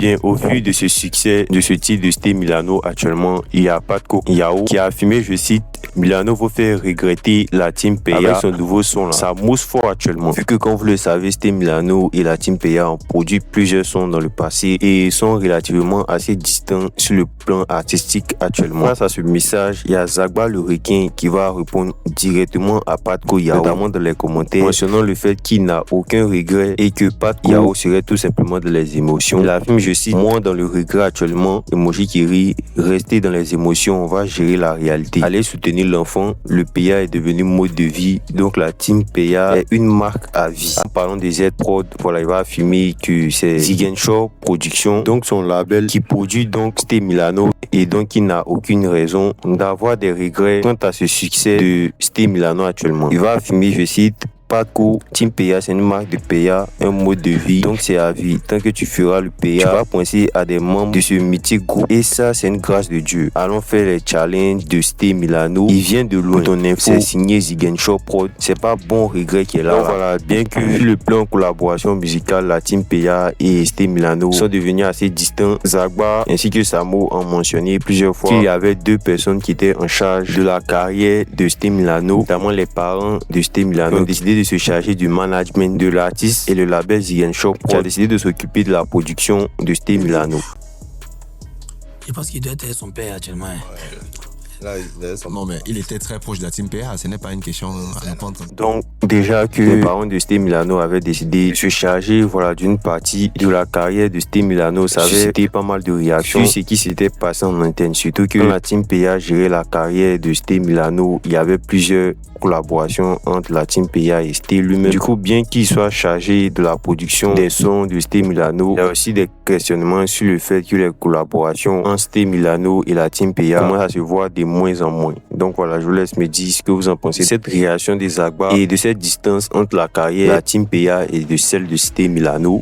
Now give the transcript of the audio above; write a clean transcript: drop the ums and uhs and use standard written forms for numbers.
bien, au vu de ce succès de ce titre de Stay Milano actuellement, il y a Patko Yao qui a affirmé, je cite, Milano vous fait regretter la Team Peya avec son nouveau son là. Ça mousse fort actuellement. Vu que comme vous le savez, Stay Milano et la Team Peya ont produit plusieurs sons dans le passé et sont relativement assez distincts sur le plan artistique actuellement. Face à ce message, il y a Zagba le requin qui va répondre directement à Patko Yao, notamment dans les commentaires, mentionnant le fait qu'il n'a aucun regret et que Patko Yao serait tout simplement dans les émotions. Il affirme, je cite, moi dans le regret actuellement, emoji qui rit, rester dans les émotions, on va gérer la réalité. Allez soutenir l'enfant, le Peya est devenu mode de vie, donc la Team Peya est une marque à vie. En parlant des Z-Prod, voilà, il va affirmer que c'est Ziguinchor Production, donc son label qui produit donc Stay Milano, et donc il n'a aucune raison d'avoir des regrets quant à ce succès de Stay Milano actuellement. Il va affirmer, je cite, Patko, Team Peya, c'est une marque de Peya, un mode de vie, donc c'est à vie. Tant que tu feras le Peya, tu vas penser à des membres de ce mythique groupe. Et ça, c'est une grâce de Dieu. Allons faire les challenges de Stay Milano. Il vient de loin. Ton info, c'est signé Ziguinchor Prod. C'est pas bon regret qui est là. Donc voilà, bien que sur le plan collaboration musicale, la Team Peya et Stay Milano sont devenus assez distants. Zagba ainsi que Samo ont mentionné plusieurs fois qu'il y avait deux personnes qui étaient en charge de la carrière de Stay Milano, notamment les parents de Stay Milano, ont décidé de se charger du management de l'artiste et le label Ziguinchor qui a décidé de s'occuper de la production de Stay Milano. Je pense qu'il doit être son père actuellement. Là, non, mais il était très proche de la Team Peya, ce n'est pas une question à répondre. Donc, déjà que les parents de Stay Milano avaient décidé de se charger, voilà, d'une partie de la carrière de Stay Milano, ça avait suscité pas mal de réactions sur ce qui s'était passé en interne. Surtout que quand la Team Peya gérait la carrière de Stay Milano, il y avait plusieurs collaborations entre la Team Peya et Stay lui-même. Du coup, bien qu'il soit chargé de la production des sons de Stay Milano, il y a aussi des questionnements sur le fait que les collaborations entre Stay Milano et la Team Peya commencent à se voir de moins en moins. Donc voilà, je vous laisse me dire ce que vous en pensez de cette réaction des Zagba et de cette distance entre la carrière de la Team Peya et de celle de Stay Milano.